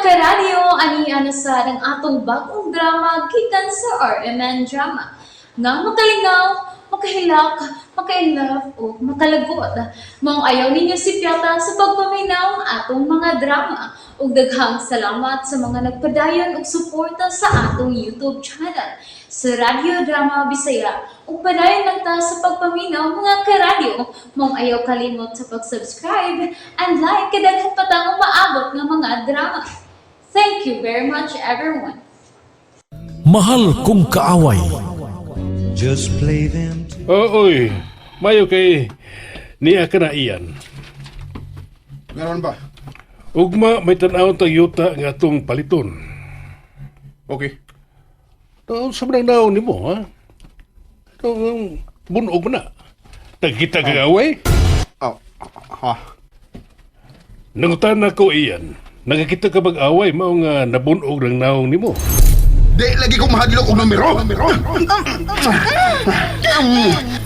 karadyo, ani sa ng atong bagong drama gikan sa RMN Drama. Nga makalingaw, makahilak, makailove, o makalagot. Maong ayaw ninyo si Piata sa pagpaminaw ang atong mga drama. Ug daghang salamat sa mga nagpadayon ug suporta sa atong YouTube channel sa Radio Drama Bisaya. Ug padayon lang ta sa pagpaminaw mga karadyo. Maong ayaw kalimot sa pag-subscribe and like kadaghan pa tang maabot ng mga drama. Thank you very much everyone. Mahal kong kaaway. Just play them to Oy, mayo kay niya ka na iyan. Meron ba? Ugma may tanawon tang yuta nga atong paliton. Okay. Sa manang naon ni mo, ha? Bunog mo na. Tagkita ka away? Oh, ha. Nangutan na ko iyan. Nagkita ka mag-away, mao nga nabunog ng naong ni mo. Di lagi kong mahadlok og numero.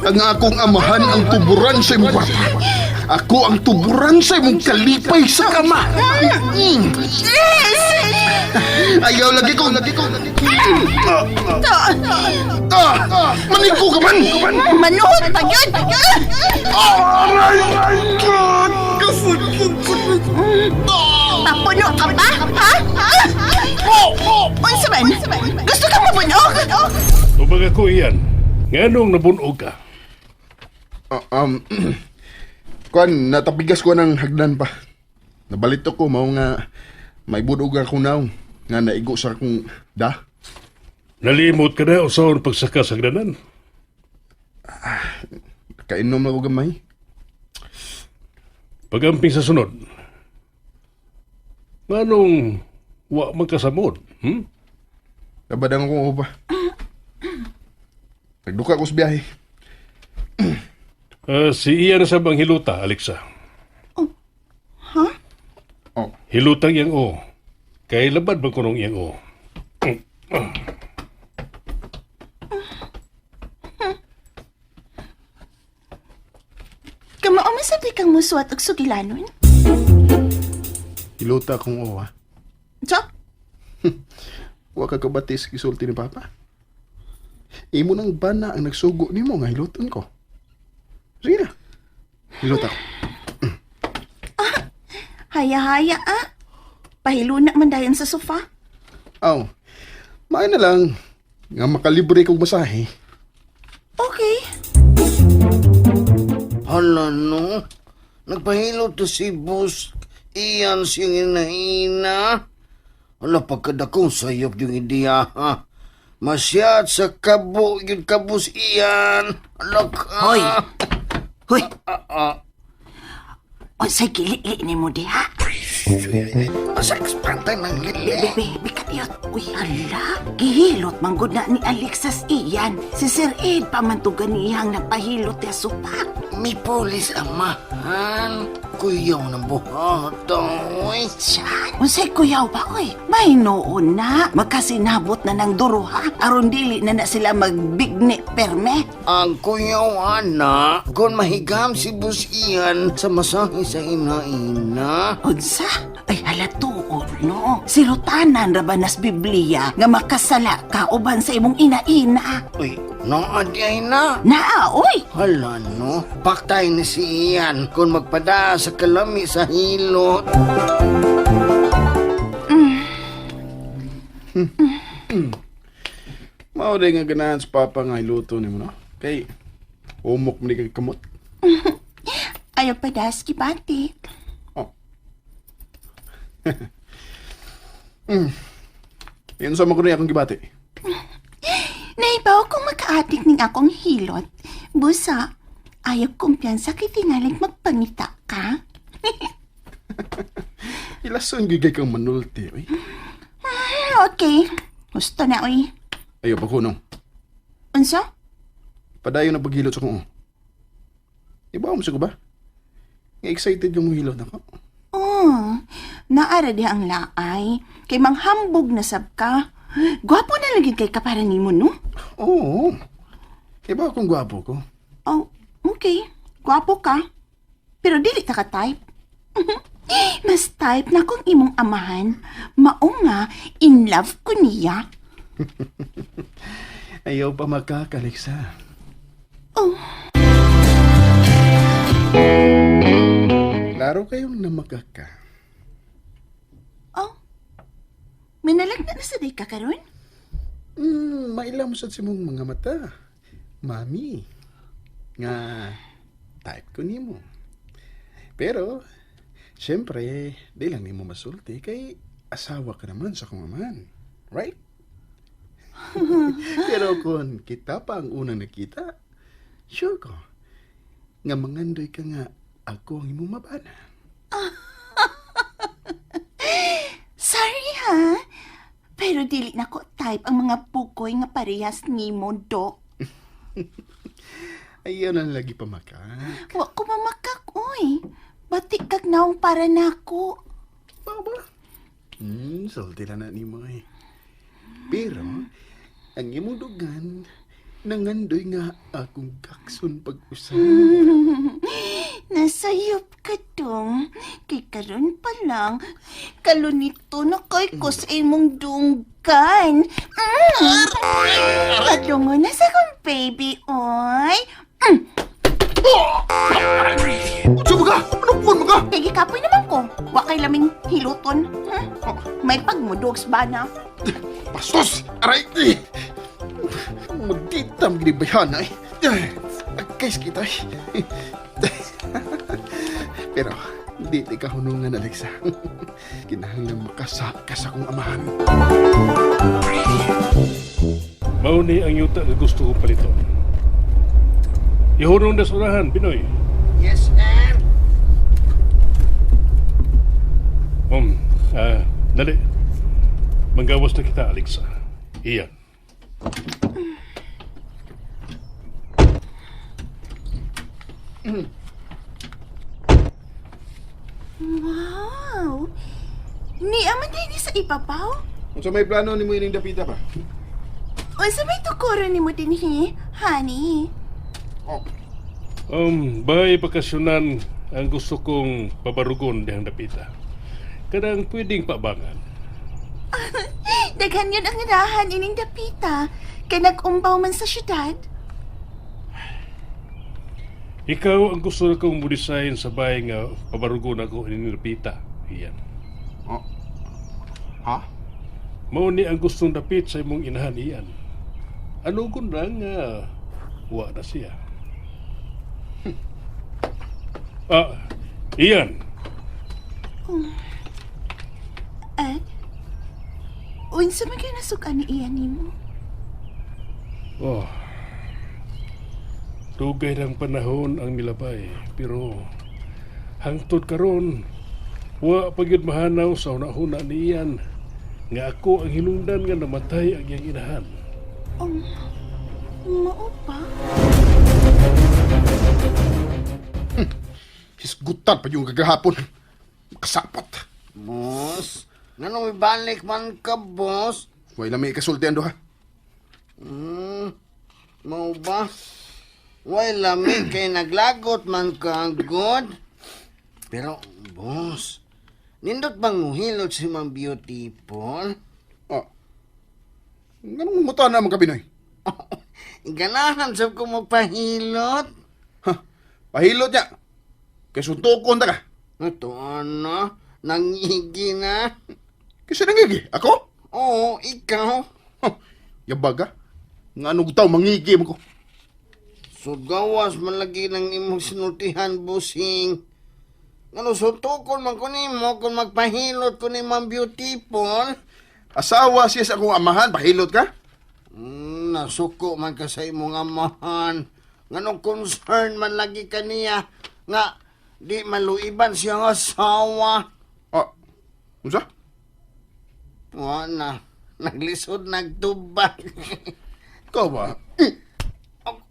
Ang akong amahan ang tuburan sa imong kwarta. Ako ang tuburan sa imong kalipay sa kama. Ayaw lagi ko. Manigo ka man. Manood pa yun! Aray! God! Papuno ka ba? Ha? Unsa man? Gusto ka mabunog? Tubag ako iyan. Nganong nabunog ka? Kuan, natapigas ko ng hagdan pa. Nabalito ko, mao nga may budog ako naong nga naigo sa akong da. Nalimot ka na o saan pagsaka sa hagdanan? Kainom na ko gamay. Pagamping sa sunod. Nganong wa magkasamod? Nabadang ko pa. Nagduka ko sa biyahe. Si Ian sa bang hiluta, Alexa. Oh. Hilutang iyang o. Kay labad ba kunong iyang o? Kamao masabi kang musuat og sugilanon? Hilota akong owa. So? Wa ka kabatis gisulti ni Papa. Imo nang bana ang nagsugo nimo nga hiluton ko. Sige na. Hilota ko. Haya-haya Pahiluna man dayon sa sofa. Aw. Maay na lang nga makalibre kong masahe. Okay. Hala no, nagpahilo to si Boss Ian siyang inahina. Hala pagkadakong sayop yung ideya ha. Masyad sa kabo yung kabus Ian. Hala ka. Hoy! Hoy! Unsay gili-li ni mo di ha? Asa pantay ng lili. Bikayot. Uy, hala. Gihilot manggod na ni Alexas iyan. Si Sir Ed pamantugan niyang napahilot ya sopa. May polis amahan. Kuyaw ng buhatoy. Siyan. Unsay kuyaw ba, oy? May noon na. Magkasinabot na ng duro, ha? Aron dili na sila magbigni perme. Ang kuyaw ana, kung mahigam si Boss Ian sa masahe sa ina-ina. Unsa? Ay halatuon, no? Sirutanan ra ba nas Biblia nga makasala ka uban sa imong ina-ina? Uy, naadiyay na. Naa, oy! Hala no, paktay na si Ian kung magpada sa kalami sa hilot. Mao day nga ganahan sa Papa nga hiluto nimo no. Kay umok man kay kamot. Ayaw pa daski batik. Yan sa mga akong gibati. Naibaw kong makaadik ning akong hilot. Busa, ayaw kumpiyansa kay tinalig magpangita ka. Ilason gigay kang manulti. Oy. Okay. Gusto na, oy. Ayaw pa ko no. Unsa? Padayon na paghilot sa kong. Iba mo sa ko ba? Nga excited yung hilot ako. Oh, naara di ang laay. Kay manghambog na sab ka. Gwapo na lagi kay kapara nimo, no? Oo. Iba akong gwapo ko. Oh, okay. Gwapo ka. Pero dili ta ka type. Mas type na kong imong amahan. Mao nga, in love ko niya. Ayaw pa magkakaliksa. Oh, Laro kayong namagaka. oh. Minalagna na sa day ka karon? Mailam sa simong mga mata. Mami. Nga, type ko nimo. Pero, syempre, di lang nimo masulti kay asawa ka naman sa kong aman. Right? Pero kung kita pa ang unang nakita, sure ko, nga mangandoy ka nga ako ang imong mabana. Sorry ha, pero dili na ko type ang mga pukoy nga parehas nimo, Dok. Ayaw na lagi pamaka. Wa ko mamakak, oy. Batik kag naong para nako. Baba. Sulti na na nimo eh. Pero, ang imong dugan, nangandoy nga akong kakson pag-usap. Nasayop ka dong. Kay karon pa lang, kalunito na kay ko sa imong dunggan. Kadungo na sa kong baby, oy. Sabo ka! Manupon mo ka! Kay gikapoy naman ko. Wa kay laming hiluton. May pagmudogs ba na? Pastos! Aray! Magditam ginibayan ay. Agkais kita ay. Pero, di ka hunungan, Alexa. Kinahanglan makasa ka sa kong amahan. Mao ni ang yuta nga gusto ko paliton. Ihunong na sa unahan, Pinoy. Yes, sir. Dali. Manggawas na kita, Alexa. Iyan. Wow! Ni aman din sa ipapaw? Kung sa may plano ni mo ining dapita pa? O sa may tukuro ni mo din honey? Bahay bakasyonan ang gusto kong pabarugon dihang dapita. Kadang pwedeng pabangan. Daghan yun ang rahan ining dapita. Kay nag-umbaw man sa syudad. Ikaw ang gusto kong mo-design sa bahay nga pabarugon ako ining dapita. Iyan. Ha? Mao ni ang gustong dapit sa imong inahan iyan. Anugon lang wa na siya. Iyan. At, unsa man kayo nasukan ni iyan nimo? Oh. Dugay ng panahon ang milabay, pero hangtod karon wa pagyud mahanaw sa una-una niyan nga ako ang hinungdan nga namatay ang iyang inahan. Mao pa? Hisgutan pa yung kagahapon. Makasapot. Boss, nganong ibalik man ka, boss? Huwag lang may ikasultihan do ha. Mau ba? Way lamig kay naglagot man ka, God. Pero, boss, nindot bang muhilot si Mang Beautiful? Ganong muta na mga Pinoy. Ganahan sab ko magpahilot. Pahilot niya. Kaya suntukon ta ka. Ito ano, nangigi na. Kasi nangigi. Ako? Oo, ikaw. Yabaga. Nga anong tao mangigi mo ko. So gawas man lagi ng imong sinultihan, busing. Ano, suntukon man ko nimo kung magpahilot ko ni Mang Beautiful. Asawa siya sa akong amahan. Pahilot ka? Nasuko man ka sa imong amahan. Nganong concern man lagi kaniya nga di maluiban siyang asawa. Unsa? Wala. Naglisod, nagtubag. Ikaw ba?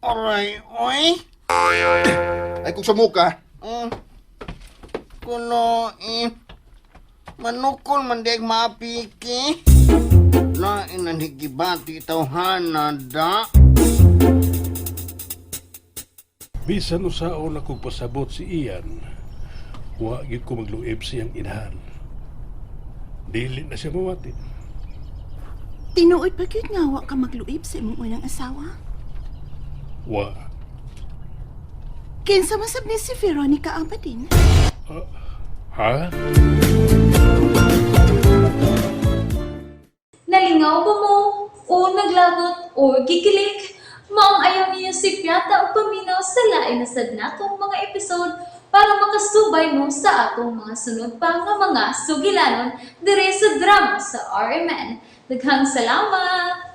Aray, oy. Ay kung sa muka. Kuloy. Manukol man di mapiki. Lain ang higibati tawhana da. Bisan usaon ako pasabot si Ian, wa gyud ko magluib siyang inahan. Dili na siya mawati. Tinuod pa gyud nga wa ka magluib sa imong unang asawa. Wa. Kinsa masab ni si Veronica Abadin? Ha? Nalingaw ba mo? O naglagot? O gikilig? Maong ayaw niyo si Piata o paminaw sa lain na sad natong mga episode para makasubay mo sa atong mga sunod pa nga mga sugilanon dire sa drama sa RMN. Daghang salamat!